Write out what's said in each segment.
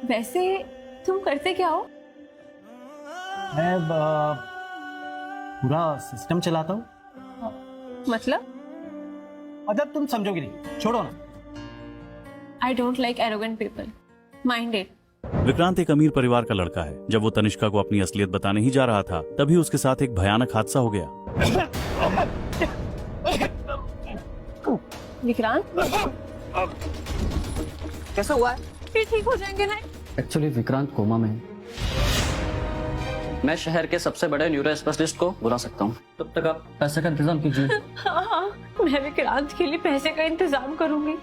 वैसे तुम करते क्या हो? मैं पूरा सिस्टम चलाता हूँ। मतलब तुम समझोगी नहीं, छोड़ो ना। I don't like arrogant people, mind it. Vikrant एक अमीर परिवार का लड़का है। जब वो तनिष्का को अपनी असलियत बताने ही जा रहा था, तभी उसके साथ एक भयानक हादसा हो गया। विक्रांत, कैसा हुआ है? फिर ठीक हो जाएंगे ना? एक्चुअली विक्रांत कोमा में है। मैं शहर के सबसे बड़े न्यूरो स्पेशलिस्ट को बुला सकता हूँ। तब तक आप पैसे का इंतजाम कीजिए। हाँ, मैं विक्रांत के लिए पैसे का इंतजाम करूंगी,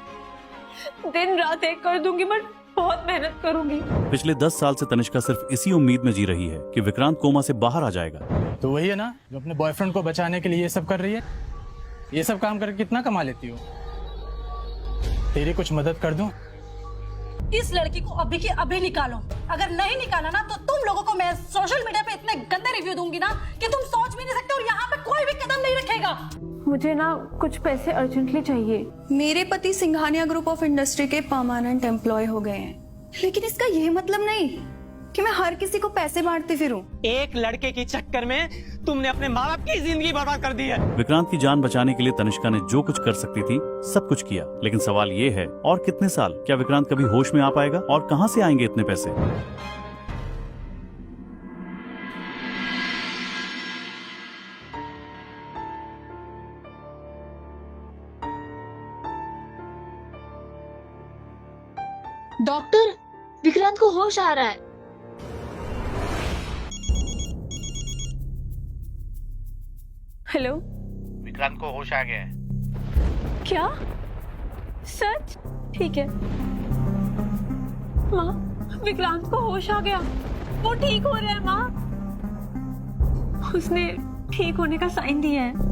दिन रात एक कर दूंगी, बट बहुत मेहनत करूंगी। पिछले 10 साल से तनिष्का सिर्फ इसी उम्मीद में जी रही है कि विक्रांत कोमा से बाहर आ जाएगा। तो वही है ना जो अपने बॉयफ्रेंड को बचाने के लिए ये सब कर रही है। ये सब काम करके कितना कमा लेती हो? तेरी कुछ मदद कर दूं? इस लड़की को अभी के अभी निकालो। अगर नहीं निकाला ना तो तुम लोगों को मैं सोशल मीडिया पे इतने गंदे रिव्यू दूंगी ना कि तुम सोच भी नहीं सकते और यहाँ पे कोई भी कदम नहीं रखेगा। मुझे ना कुछ पैसे अर्जेंटली चाहिए। मेरे पति सिंघानिया ग्रुप ऑफ इंडस्ट्री के परमानेंट एम्प्लॉय हो गए हैं, लेकिन इसका यह मतलब नहीं कि मैं हर किसी को पैसे बांटती फिरूं। एक लड़के के चक्कर में तुमने अपने माँ बाप की जिंदगी बर्बाद कर दी है। विक्रांत की जान बचाने के लिए तनिष्का ने जो कुछ कर सकती थी सब कुछ किया, लेकिन सवाल ये है, और कितने साल? क्या विक्रांत कभी होश में आ पाएगा? और कहां से आएंगे इतने पैसे? डॉक्टर, विक्रांत को होश आ रहा है। हेलो, विक्रांत को होश आ गया है। क्या सच? ठीक है माँ, विक्रांत को होश आ गया, वो ठीक हो रहा है माँ। उसने ठीक होने का साइन दिया है।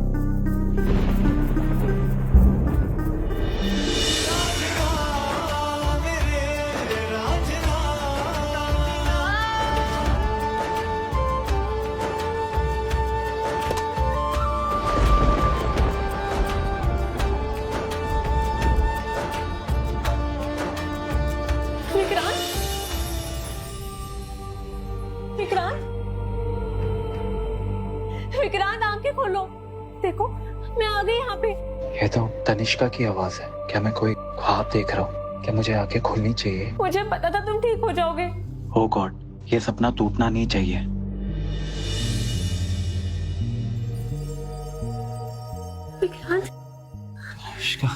विक्रांत, आंखें खोलो, देखो मैं आ गई यहाँ पे। ये तो तनिष्का की आवाज है। क्या मैं कोई ख्वाब देख रहा हूँ? क्या मुझे आंखें खोलनी चाहिए? मुझे पता था तुम ठीक हो जाओगे। ओह गॉड, ये सपना टूटना नहीं चाहिए। विक्रांत, तनिष्का,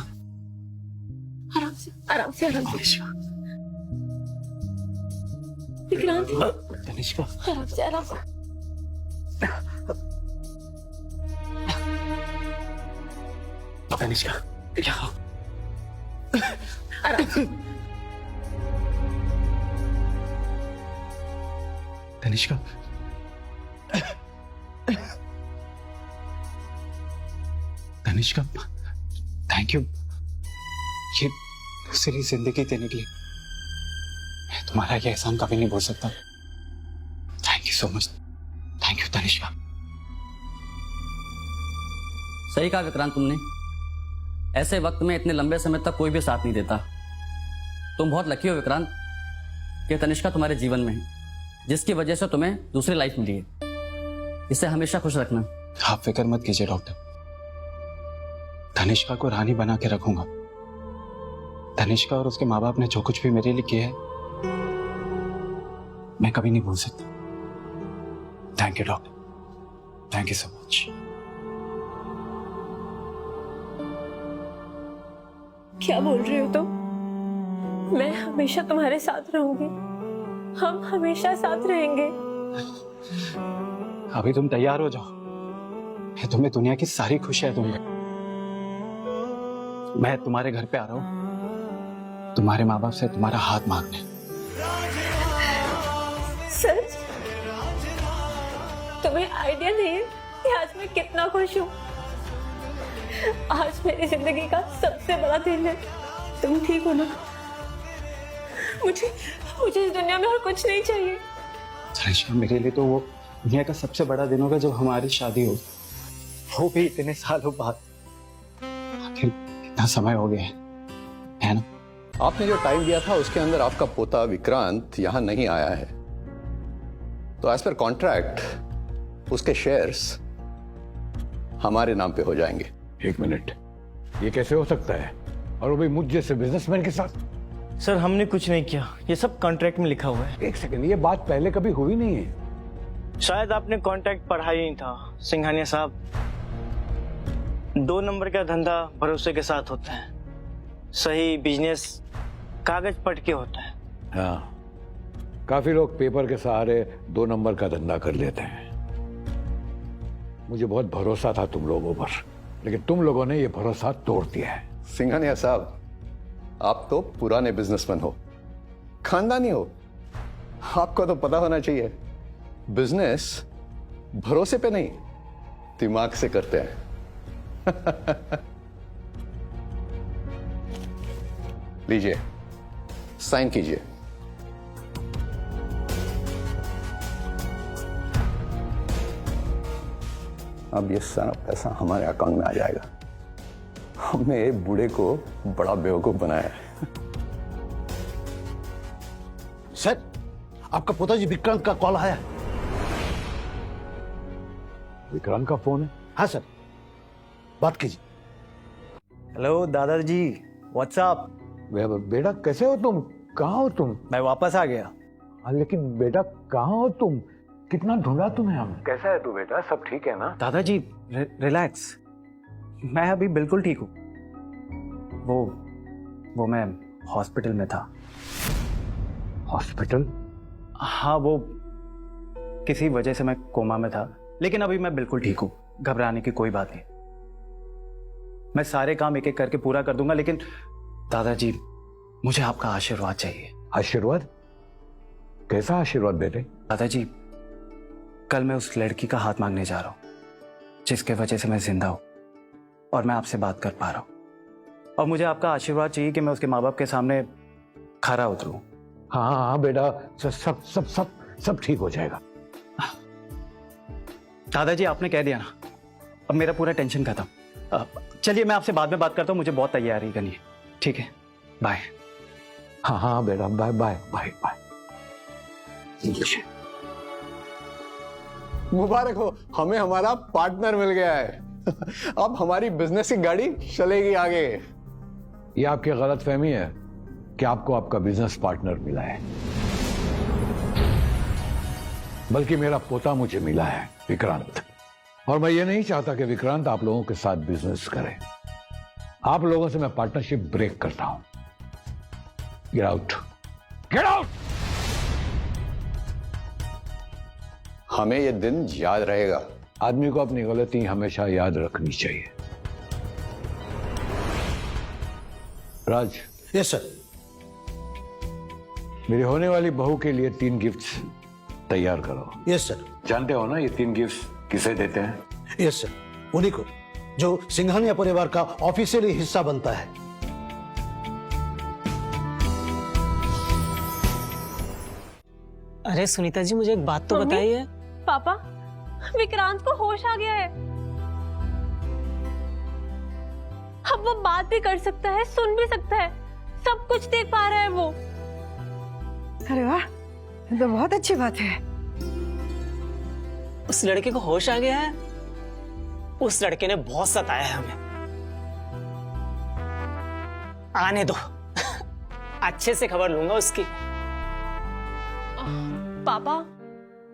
आराम से आराम से आराम से। विक्रांत, तनिष्का, आराम से आराम से। तनिष्का, क्या? आराम से। तनिष्का, तनिष्का, थैंक यू ये दूसरी जिंदगी देने के लिए। मैं तुम्हारा ये एहसान कभी नहीं भूल सकता। Thank you so much. Thank you Tanishka. सही कहा विक्रांत तुमने। ऐसे वक्त में इतने लंबे समय तक कोई भी साथ नहीं देता। तुम बहुत लकी हो विक्रांत कि तनिष्का तुम्हारे जीवन में है, जिसकी वजह से तुम्हें दूसरी लाइफ मिली है। इसे हमेशा खुश रखना। आप फिक्र मत कीजिए डॉक्टर, तनिष्का को रानी बना के रखूंगा। तनिष्का और उसके माँ बाप ने जो कुछ भी मेरे लिए किया है मैं कभी नहीं भूल सकता। Thank you doctor, thank you so much. क्या बोल रहे हो तुम? मैं हमेशा तुम्हारे साथ रहूंगी, हम हमेशा साथ रहेंगे। अभी तुम तैयार हो जाओ, मैं तुम्हें दुनिया की सारी खुशियां दूंगा। मैं तुम्हारे घर पे आ रहा हूं तुम्हारे माँ बाप से तुम्हारा हाथ मांगने। सच? तुम्हें आइडिया नहीं है कि आज मैं कितना खुश हूँ। आज मेरी जिंदगी का सबसे बड़ा दिन है। तुम ठीक हो ना? मुझे इस दुनिया में और कुछ नहीं चाहिए। तनिष्का, मेरे लिए तो वो दुनिया का सबसे बड़ा दिन होगा जब हमारी शादी हो, वो भी इतने सालों बाद। आखिर कितना समय हो गया है ना? आपने जो टाइम दिया था उसके अंदर आपका पोता विक्रांत यहां नहीं आया है, तो एज पर कॉन्ट्रैक्ट उसके शेयर्स हमारे नाम पे हो जाएंगे। एक मिनट, ये कैसे हो सकता है? और वो भी मुझ जैसे बिजनेसमैन के साथ? सर हमने कुछ नहीं किया, ये सब कॉन्ट्रैक्ट में लिखा हुआ है। एक सेकंड, ये बात पहले कभी हुई नहीं है। शायद आपने कॉन्ट्रैक्ट पढ़ा ही नहीं था सिंघानिया साहब। 2 नंबर का धंधा भरोसे के साथ होता है, सही बिजनेस कागज पढ़ के होता है। हाँ, काफी लोग पेपर के सहारे 2 नंबर का धंधा कर लेते हैं। मुझे बहुत भरोसा था तुम लोगों पर, लेकिन तुम लोगों ने ये भरोसा तोड़ दिया है। सिंघानिया साहब, आप तो पुराने बिजनेसमैन हो, खानदानी हो, आपको तो पता होना चाहिए बिजनेस भरोसे पे नहीं दिमाग से करते हैं। लीजिए, साइन कीजिए। अब ये सारा पैसा हमारे अकाउंट में आ जाएगा। हमने एक बूढ़े को बड़ा बेवकूफ बनाया है। सर, आपका पोताजी विक्रांत का कॉल आया। विक्रांत का फोन है? हाँ सर, बात कीजिए। हेलो दादाजी, व्हाट्सअप। बेटा कैसे हो तुम? कहाँ हो तुम? मैं वापस आ गया। हाँ, लेकिन बेटा कहाँ हो तुम? कितना ढूंढा तुम्हें हम। कैसा है तू बेटा? सब ठीक है ना? दादाजी रिलैक्स, मैं अभी बिल्कुल ठीक हूँ। वो मैं हॉस्पिटल में था। हॉस्पिटल? हाँ, वो किसी वजह से मैं कोमा में था, लेकिन अभी मैं बिल्कुल ठीक हूँ। घबराने की कोई बात नहीं, मैं सारे काम एक एक करके पूरा कर दूंगा। लेकिन दादाजी, मुझे आपका आशीर्वाद चाहिए। आशीर्वाद? कैसा आशीर्वाद बेटे? दादाजी, कल मैं उस लड़की का हाथ मांगने जा रहा हूं, जिसके वजह से मैं जिंदा हूं और मैं आपसे बात कर पा रहा हूं। और मुझे आपका आशीर्वाद चाहिए कि मैं उसके माँ बाप के सामने खरा उतरूं। हाँ हाँ बेटा, सब सब सब सब ठीक हो जाएगा। दादाजी, आपने कह दिया ना, अब मेरा पूरा टेंशन खत्म। चलिए, मैं आपसे बाद में बात करता हूँ, मुझे बहुत तैयारी करनी है। ठीक है, बाय। हाँ हाँ बेटा, बाय बाय बाय बाय। मुबारक हो, हमें हमारा पार्टनर मिल गया है। अब हमारी बिजनेस की गाड़ी चलेगी आगे। ये आपकी गलतफहमी है कि आपको आपका बिजनेस पार्टनर मिला है, बल्कि मेरा पोता मुझे मिला है, विक्रांत। और मैं ये नहीं चाहता कि विक्रांत आप लोगों के साथ बिजनेस करे। आप लोगों से मैं पार्टनरशिप ब्रेक करता हूं। Get out, get out. हमें ये दिन याद रहेगा। आदमी को अपनी गलती हमेशा याद रखनी चाहिए। राज। Yes sir. मेरी होने वाली बहू के लिए 3 गिफ्ट्स तैयार करो। Yes sir. जानते हो ना ये 3 गिफ्ट्स किसे देते हैं? यस सर, उन्हीं को जो सिंघानिया परिवार का ऑफिशियली हिस्सा बनता है। अरे सुनीता जी, मुझे एक बात तो बताइए। पापा, विक्रांत को होश आ गया है। अब वो बात भी कर सकता है, सुन भी सकता है, सब कुछ देख पा रहा है वो। अरे वाह, ये तो बहुत अच्छी बात है। उस लड़के को होश आ गया है। उस लड़के ने बहुत सताया है हमें। आने दो, अच्छे से खबर लूंगा उसकी। पापा,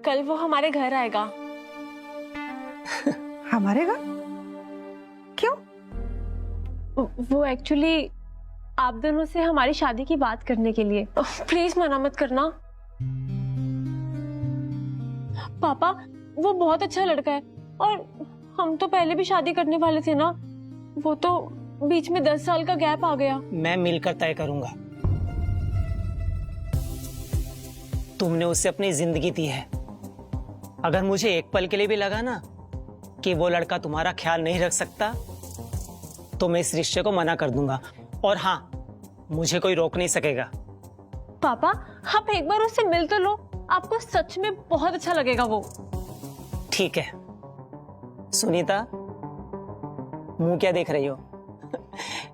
कल वो हमारे घर आएगा। हमारे घर? क्यों? वो एक्चुअली आप दोनों से हमारी शादी की बात करने के लिए। प्लीज मना मत करना। पापा, वो बहुत अच्छा लड़का है और हम तो पहले भी शादी करने वाले थे ना। वो तो बीच में 10 साल का गैप आ गया। मैं मिलकर तय करूंगा। तुमने उससे अपनी जिंदगी दी है। अगर मुझे एक पल के लिए भी लगा ना कि वो लड़का तुम्हारा ख्याल नहीं रख सकता, तो मैं इस रिश्ते को मना कर दूंगा। और हाँ, मुझे कोई रोक नहीं सकेगा। पापा, आप एक बार उससे मिल तो लो, आपको सच में बहुत अच्छा लगेगा वो। ठीक है। सुनीता, मुंह क्या देख रही हो?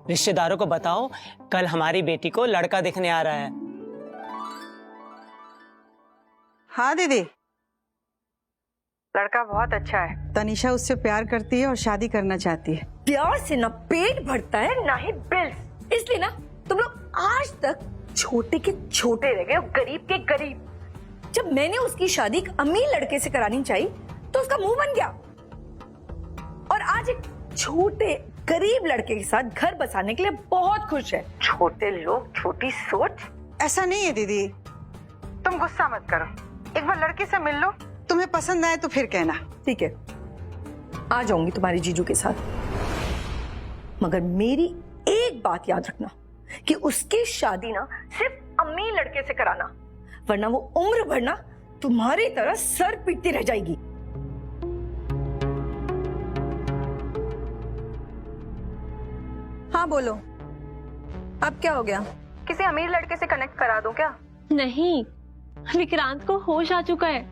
रिश्तेदारों को बताओ कल हमारी बेटी को लड़का देखने आ रहा है। हाँ दीदी, लड़का बहुत अच्छा है। तनिषा उससे प्यार करती है और शादी करना चाहती है। प्यार से ना पेट भरता है ना ही बिल्स, इसलिए ना तुम लोग आज तक छोटे के छोटे रह गए और गरीब के गरीब। जब मैंने उसकी शादी एक अमीर लड़के से करानी चाहिए तो उसका मुंह बन गया, और आज एक छोटे गरीब लड़के के साथ घर बसाने के लिए बहुत खुश है। छोटे लोग, छोटी सोच। ऐसा नहीं है दीदी, तुम गुस्सा मत करो। एक बार लड़के से मिल लो, तुम्हें पसंद आए तो फिर कहना। ठीक है, आ जाऊंगी तुम्हारे जीजू के साथ, मगर मेरी एक बात याद रखना कि उसकी शादी ना सिर्फ अमीर लड़के से कराना, वरना वो उम्र भर ना तुम्हारी तरह सर पीटती रह जाएगी। हाँ बोलो, अब क्या हो गया? किसी अमीर लड़के से कनेक्ट करा दूं क्या? नहीं, विक्रांत को होश आ चुका है।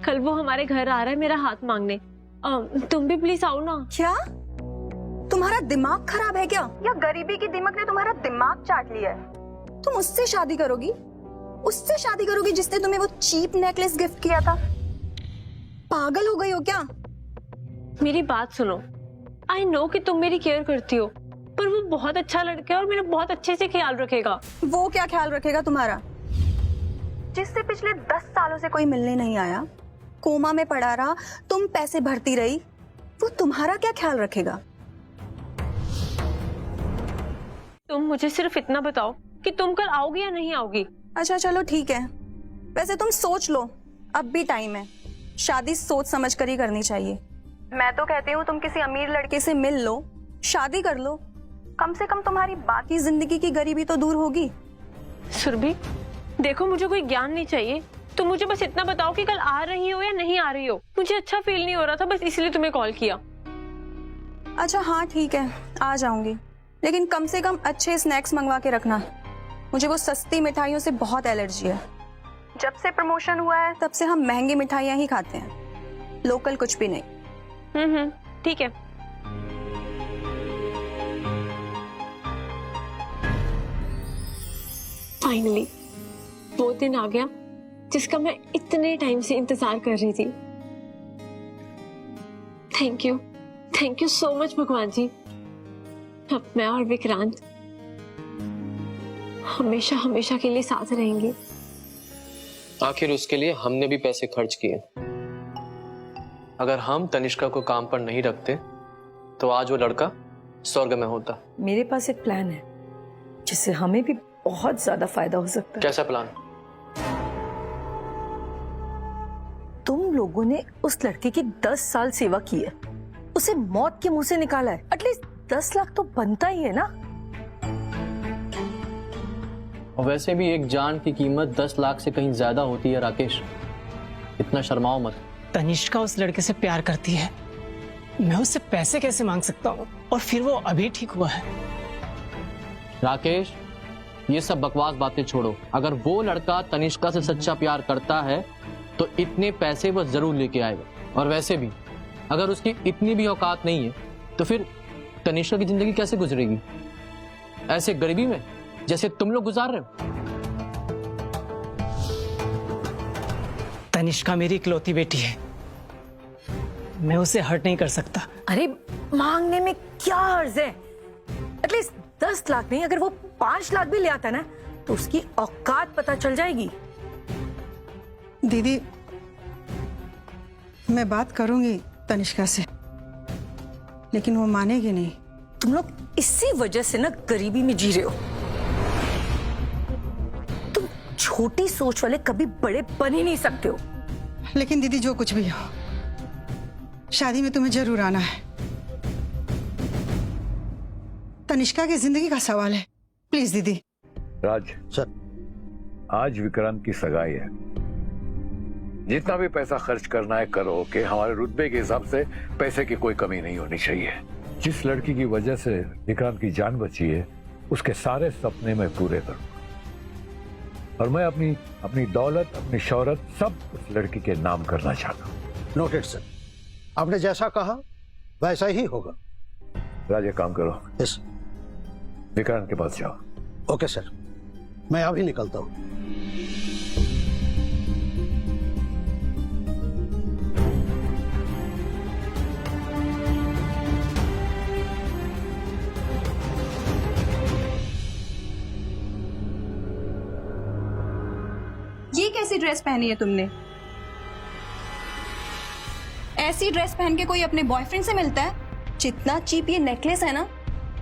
कल वो हमारे घर आ रहा है मेरा हाथ मांगने। तुम भी प्लीज आओ ना। क्या तुम्हारा दिमाग खराब है क्या, या गरीबी की दिमाग ने तुम्हारा दिमाग चाट लिया है? तुम उससे शादी करोगी? उससे शादी करोगी जिसने तुम्हें वो चीप नेकलेस गिफ्ट किया था? पागल हो गई हो क्या? मेरी बात सुनो, आई नो कि तुम मेरी केयर करती हो, पर वो बहुत अच्छा लड़का है और मेरा बहुत अच्छे से ख्याल रखेगा। वो क्या ख्याल रखेगा तुम्हारा? जिससे पिछले 10 सालों से कोई मिलने नहीं आया, कोमा में पड़ा रहा, तुम पैसे भरती रही, वो तुम्हारा क्या ख्याल रखेगा? तुम मुझे सिर्फ इतना बताओ कि तुम कल आओगी या नहीं आओगी। अच्छा चलो ठीक है, वैसे तुम सोच लो, अब भी टाइम है। शादी सोच समझ कर ही करनी चाहिए। मैं तो कहती हूँ तुम किसी अमीर लड़के से मिल लो, शादी कर लो, कम से कम तुम्हारी बाकी जिंदगी की गरीबी तो दूर होगी। सुरभि देखो, मुझे कोई ज्ञान नहीं चाहिए, तुम मुझे बस इतना बताओ कि कल आ रही हो या नहीं आ रही हो। मुझे अच्छा फील नहीं हो रहा था, बस इसलिए तुम्हें कॉल किया। अच्छा हाँ ठीक है, आ जाऊंगी, लेकिन कम से कम अच्छे स्नैक्स मंगवा के रखना। मुझे वो सस्ती मिठाइयों से बहुत एलर्जी है। जब से प्रमोशन हुआ है तब से हम महंगी मिठाइयाँ ही खाते हैं, लोकल कुछ भी नहीं। ठीक है। फाइनली वो दिन आ गया जिसका मैं इतने टाइम से इंतजार कर रही थी। थैंक यू सो मच भगवान जी। अब मैं और विक्रांत हमेशा हमेशा के लिए साथ रहेंगे। आखिर उसके लिए हमने भी पैसे खर्च किए। अगर हम तनिष्का को काम पर नहीं रखते तो आज वो लड़का स्वर्ग में होता। मेरे पास एक प्लान है जिससे हमें भी बहुत ज्यादा फायदा हो सकता है। कैसा प्लान? तुम लोगों ने उस लड़के की 10 साल सेवा की है, उसे मौत के मुंह से निकाला है, एटलीस्ट 10 लाख तो बनता ही है ना। और वैसे भी एक जान की कीमत 10 लाख से कहीं ज्यादा होती है राकेश, इतना शर्माओ मत। तनिष्का उस लड़के से प्यार करती है, मैं उससे पैसे कैसे मांग सकता हूँ? और फिर वो अभी ठीक हुआ है। राकेश ये सब बकवास बातें छोड़ो। अगर वो लड़का तनिष्का से सच्चा प्यार करता है तो इतने पैसे वो जरूर लेके आएगा। और वैसे भी अगर उसकी इतनी भी औकात नहीं है तो फिर तनिष्का की जिंदगी कैसे गुजरेगी ऐसे गरीबी में जैसे तुम लोग गुजार रहे हो? तनिष्का मेरी इकलौती बेटी है, मैं उसे हर्ट नहीं कर सकता। अरे मांगने में क्या अर्ज है? एटलीस्ट 10 लाख नहीं, अगर वो 5 लाख भी ले आता ना तो उसकी औकात पता चल जाएगी। दीदी मैं बात करूंगी तनिष्का से, लेकिन वो मानेगी नहीं। तुम लोग इसी वजह से ना गरीबी में जी रहे हो। तुम छोटी सोच वाले कभी बड़े बन ही नहीं सकते हो। लेकिन दीदी जो कुछ भी हो, शादी में तुम्हें जरूर आना है। तनिष्का की जिंदगी का सवाल है, प्लीज दीदी। राज सर, आज विक्रांत की सगाई है, जितना भी पैसा खर्च करना है करो, कि हमारे रुतबे के हिसाब से पैसे की कोई कमी नहीं होनी चाहिए। जिस लड़की की वजह से विक्रांत की जान बची है उसके सारे सपने मैं पूरे करूंगा, और मैं अपनी दौलत, अपनी शौहरत सब उस लड़की के नाम करना चाहता हूँ। नोटेड सर, आपने जैसा कहा वैसा ही होगा। राज एक काम करो, यस, विक्रांत के पास जाओ। ओके सर, मैं अभी निकलता हूँ। ये कैसी ड्रेस पहनी है तुमने? ऐसी ड्रेस पहन के कोई अपने बॉयफ्रेंड से मिलता है? जितना चीप ये नेकलेस है ना,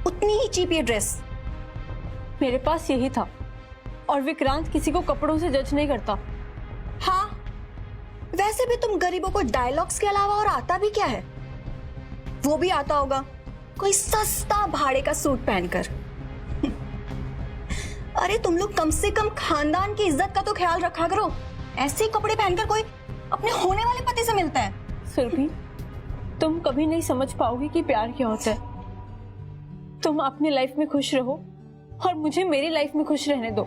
उतनी ही चीप ये ड्रेस। मेरे पास यही था, और विक्रांत किसी को कपड़ों से जज नहीं करता। हाँ, वैसे भी तुम गरीबों को डायलॉग्स के अलावा और आता भी क्या है? वो भी आता होगा कोई सस्ता भाड़े का सूट पहनकर। अरे तुम लोग कम से कम खानदान की इज्जत का तो ख्याल रखा करो। ऐसे कपड़े पहनकर कोई अपने होने वाले पति से मिलता है? सुरभि, तुम कभी नहीं समझ पाओगी कि प्यार क्या होता है। तुम अपनी लाइफ में खुश रहो और मुझे मेरी लाइफ में खुश रहने दो।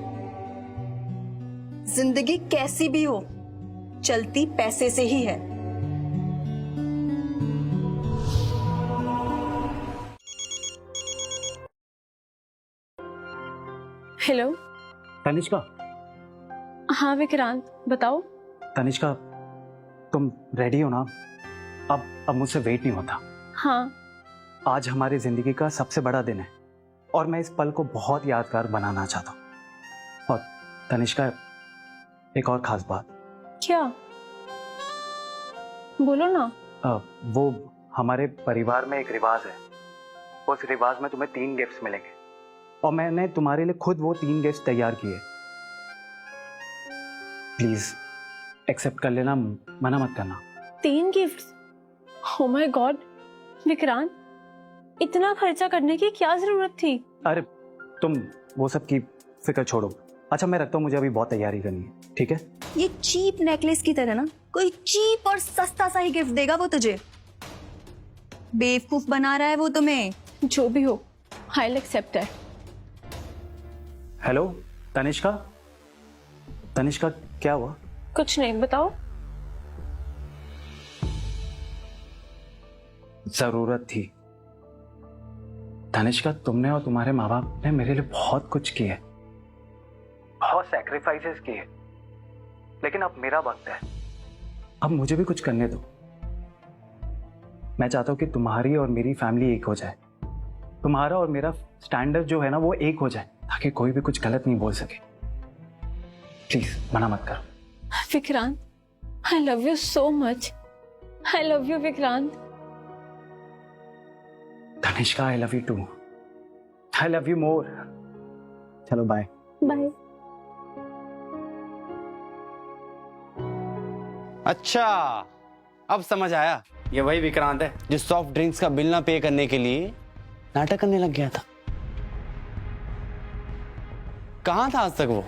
जिंदगी कैसी भी हो, चलती पैसे से ही है। हेलो तनिष्का। हाँ विक्रांत, बताओ। तनिष्का, तुम रेडी हो ना? अब मुझसे वेट नहीं होता। हाँ। आज हमारी जिंदगी का सबसे बड़ा दिन है और मैं इस पल को बहुत यादगार बनाना चाहता हूँ। और तनिष्का, एक और खास बात। क्या? बोलो ना। वो हमारे परिवार में एक रिवाज है। उस रिवाज में तुम्हें 3 गिफ्ट्स मिलेंगे और मैंने तुम्हारे लिए खुद वो 3 गिफ्ट तैयार किए। प्लीज एक्सेप्ट कर लेना, मना मत करना। 3 gifts? Oh my God Vikrant, इतना खर्चा करने की क्या जरूरत थी? अरे तुम वो सब की फिक्र छोड़ो। अच्छा मैं रखता हूँ, मुझे अभी बहुत तैयारी करनी है, ठीक है? ये चीप नेकलेस की तरह ना कोई चीप और सस्ता सा ही गिफ्ट देगा वो तुझे। बेवकूफ बना रहा है वो तुम्हें। जो भी हो, I will accept it. Hello Tanishka. Tanishka, क्या हुआ? कुछ नहीं, बताओ। जरूरत थी तनिष्का। तुमने और तुम्हारे माँ बाप ने मेरे लिए बहुत कुछ किए, बहुत सैक्रिफाइसेस किए, लेकिन अब मेरा वक्त है। अब मुझे भी कुछ करने दो। मैं चाहता हूं कि तुम्हारी और मेरी फैमिली एक हो जाए। तुम्हारा और मेरा स्टैंडर्ड जो है ना वो एक हो जाए, ताकि कोई भी कुछ गलत नहीं बोल सके। प्लीज मना मत करो। Vikrant, I love you so much. I love you Vikrant. Tanishka, I love you too. I love you more. चलो बाय। बाय। अच्छा, अब समझ आया। ये वही विक्रांत है जो सॉफ्ट ड्रिंक्स का बिल ना पे करने के लिए नाटक करने लग गया था। कहां था आज तक वो?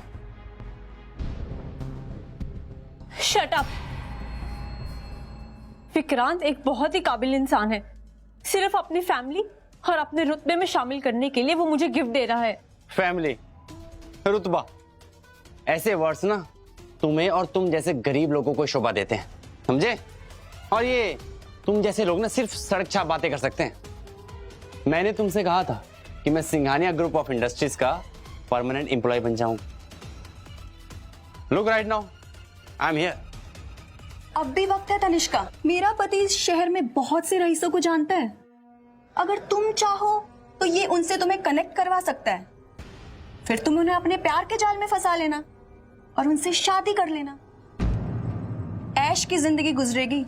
Shut up. विक्रांत एक बहुत ही काबिल इंसान है। सिर्फ अपनी फैमिली और अपने रुतबे में शामिल करने के लिए वो मुझे गिफ्ट दे रहा है। फैमिली, रुतबा, ऐसे वर्ड्स ना तुम्हें और तुम जैसे गरीब लोगों को शोभा देते हैं, समझे? और ये तुम जैसे लोग ना सिर्फ सड़क छाप बातें कर सकते हैं। मैंने तुमसे कहा था कि मैं सिंघानिया ग्रुप ऑफ इंडस्ट्रीज का परमानेंट एम्प्लॉय बन जाऊं। Look right now, I am here. अब भी वक्त है तनिष्का। मेरा पति इस शहर में बहुत से रईसों को जानता है। अगर तुम चाहो तो ये उनसे तुम्हें कनेक्ट करवा सकता है। फिर तुम उन्हें अपने प्यार के जाल में फंसा लेना और उनसे शादी कर लेना। ऐश की जिंदगी गुजरेगी,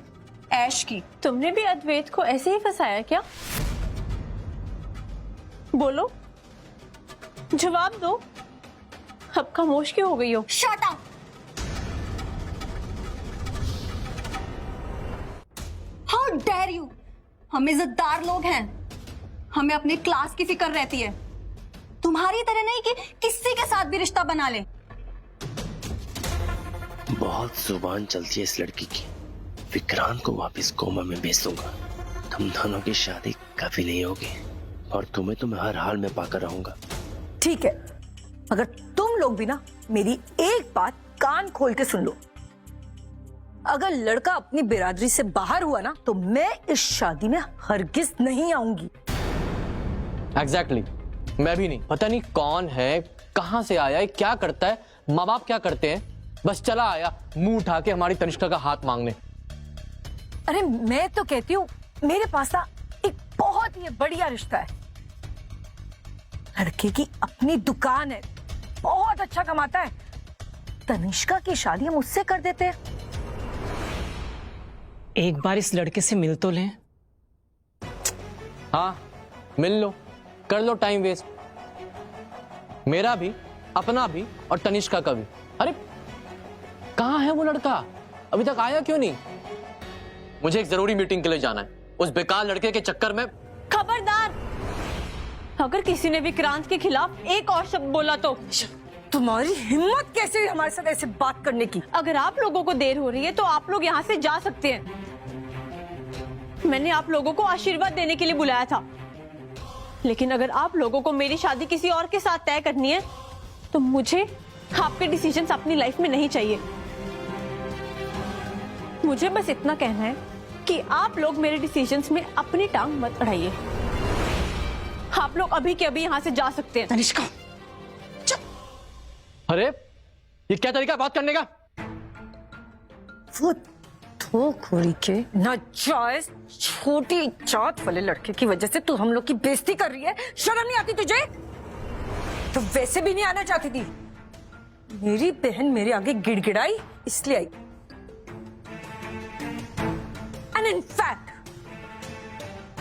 ऐश की। तुमने भी अद्वैत को ऐसे ही फंसाया क्या? बोलो, जवाब दो। अब खामोश क्यों हो गई हो? Shut up. How dare you. हम इज्जतदार लोग हैं, हमें अपने क्लास की फिक्र रहती है। तुम्हारी तरह नहीं कि किसी के साथ भी रिश्ता बना ले। बहुत जुबान चलती है इस लड़की की। विक्रांत को वापस कोमा में भेज दूंगा। तुम दोनों की शादी कभी नहीं होगी और तुम्हें तो मैं हर हाल में पाकर रहूंगा। ठीक है, मगर तुम लोग भी ना मेरी एक बात कान खोल के सुन लो। अगर लड़का अपनी बिरादरी से बाहर हुआ ना तो मैं इस शादी में हरगिज नहीं आऊंगी। एग्जैक्टली। मैं भी नहीं, पता नहीं कौन है, कहां से आया है, क्या करता है, माँ बाप क्या करते हैं, बस चला आया मुंह उठा के हमारी तनिष्का का हाथ मांगने। अरे मैं तो कहती हूँ मेरे पास ना एक बहुत ही बढ़िया रिश्ता है। लड़के की अपनी दुकान है, बहुत अच्छा कमाता है। तनिष्का की शादी हम उससे कर देते हैं। एक बार इस लड़के से मिल तो लें। हाँ मिल लो, कर लो टाइम वेस्ट, मेरा भी, अपना भी और तनिष्का का भी। अरे कहाँ है वो लड़का, अभी तक आया क्यों नहीं? मुझे एक जरूरी मीटिंग के लिए जाना है, उस बेकार लड़के के चक्कर में। खबरदार, अगर किसी ने विक्रांत के खिलाफ एक और शब्द बोला तो। तुम्हारी हिम्मत कैसे हुई हमारे साथ ऐसे बात करने की? अगर आप लोगों को देर हो रही है तो आप लोग यहाँ से जा सकते हैं। मैंने आप लोगों को आशीर्वाद देने के लिए बुलाया था, लेकिन अगर आप लोगों को मेरी शादी किसी और के साथ तय करनी है तो मुझे आपके डिसीजंस अपनी लाइफ में नहीं चाहिए। मुझे बस इतना कहना है कि आप लोग मेरे डिसीजंस में अपनी टांग मत अड़ाइए। आप लोग अभी के अभी यहाँ से जा सकते हैं। तनिष्का, अरे ये क्या तरीका बात करने का? वो दो खोरी के नाजायज छोटी जात वाले लड़के की वजह से तू हम लोग की बेइज्जती कर रही है। शर्म नहीं आती तुझे? तो वैसे भी नहीं आना चाहती थी, मेरी बहन मेरे आगे गिड़गिड़ाई इसलिए आई। एंड इन फैक्ट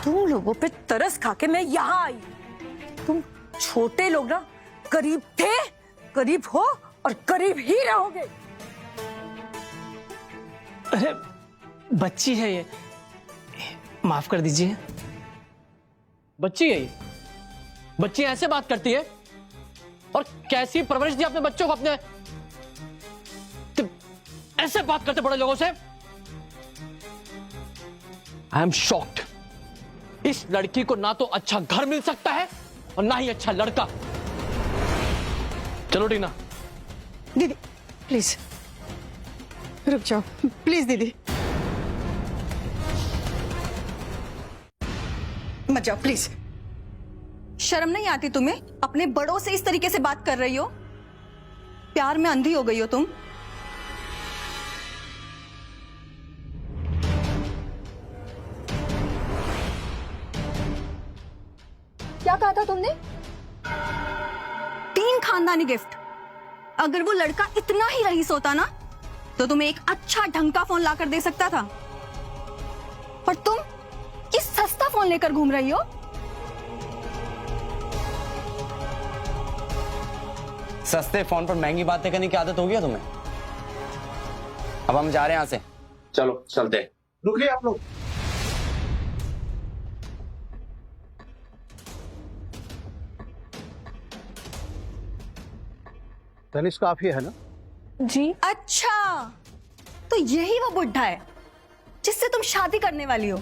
तुम लोगों पे तरस खा के मैं यहां आई। तुम छोटे लोग ना करीब थे, करीब हो और करीब ही रहोगे। अरे बच्ची है ये, माफ कर दीजिए। बच्ची है ये? बच्ची ऐसे बात करती है? और कैसी परवरिश दी आपने बच्चों को अपने? तो ऐसे बात करते बड़े लोगों से? I am shocked. इस लड़की को ना तो अच्छा घर मिल सकता है और ना ही अच्छा लड़का। चलो टीना। दीदी प्लीज रुक जाओ, प्लीज दीदी मत जाओ प्लीज। शर्म नहीं आती तुम्हें? अपने बड़ों से इस तरीके से बात कर रही हो। प्यार में अंधी हो गई हो तुम। क्या कहा था तुमने? 3 खानदानी गिफ्ट। अगर वो लड़का इतना ही रईस होता ना तो तुम्हें एक अच्छा ढंग का फोन लाकर दे सकता था, पर तुम किस सस्ता फोन लेकर घूम रही हो। सस्ते फोन पर महंगी बातें करने की आदत हो गई है तुम्हें? अब हम जा रहे हैं यहां से। चलो चलते हैं। रुकिए आप लोग। तनिष्का आप ही है ना? जी। अच्छा, तो यही वो बुढ़ा है जिससे तुम शादी करने वाली हो।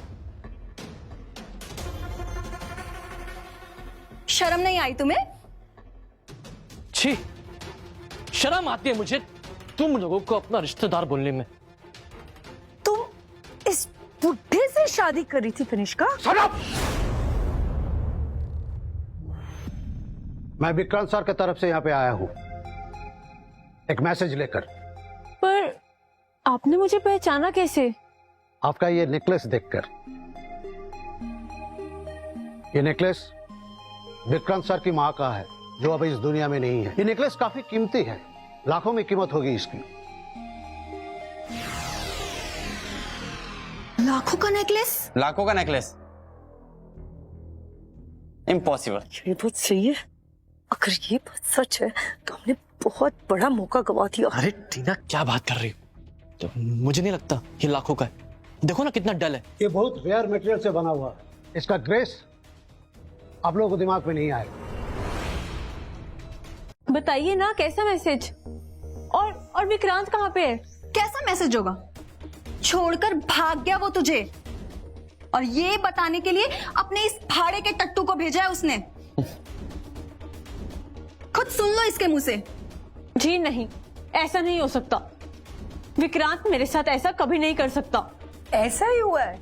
शर्म नहीं आई तुम्हें? छी, शर्म आती है मुझे तुम लोगों को अपना रिश्तेदार बोलने में। तुम इस बुढ़े से शादी कर रही थी तनिष्का? मैं विक्रांत सर की तरफ से यहाँ पे आया हूँ एक मैसेज लेकर। पर आपने मुझे पहचाना कैसे? आपका ये नेकलेस देखकर। ये नेकलेस विक्रांत सर की माँ का है जो अब इस दुनिया में नहीं है। ये नेकलेस काफी कीमती है, लाखों में कीमत होगी इसकी। लाखों का नेकलेस? लाखों का नेकलेस? इम्पॉसिबल। ये बात सही है। अगर ये बात सच है तो हमने बहुत बड़ा मौका गवा दिया। अरे टीना क्या बात कर रही हो? तो मुझे नहीं लगता ये लाखों का है। देखो ना कितना डल है। ये बहुत रेयर मटेरियल से बना हुआ है, इसका ग्रेस आप लोगों को दिमाग में नहीं आएगा। बताइए ना कैसा मैसेज? और विक्रांत कहाँ पे है? कैसा मैसेज होगा? छोड़कर भाग गया वो तुझे, और ये बताने के लिए अपने इस भाड़े के टट्टू को भेजा है उसने। खुद सुन लो इसके मुंह से। जी नहीं, ऐसा नहीं हो सकता। विक्रांत मेरे साथ ऐसा कभी नहीं कर सकता। ऐसा ही हुआ है।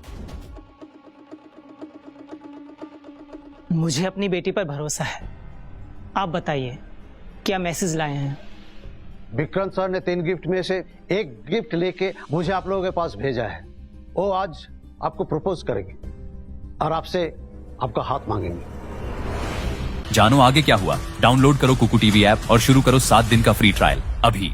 मुझे अपनी बेटी पर भरोसा है। आप बताइए क्या मैसेज लाए हैं? विक्रांत सर ने 3 गिफ्ट में से एक गिफ्ट लेके मुझे आप लोगों के पास भेजा है। वो आज आपको प्रपोज करेंगे और आपसे आपका हाथ मांगेंगे। जानो आगे क्या हुआ? डाउनलोड करो कुकू टीवी ऐप और शुरू करो 7 दिन का फ्री ट्रायल अभी।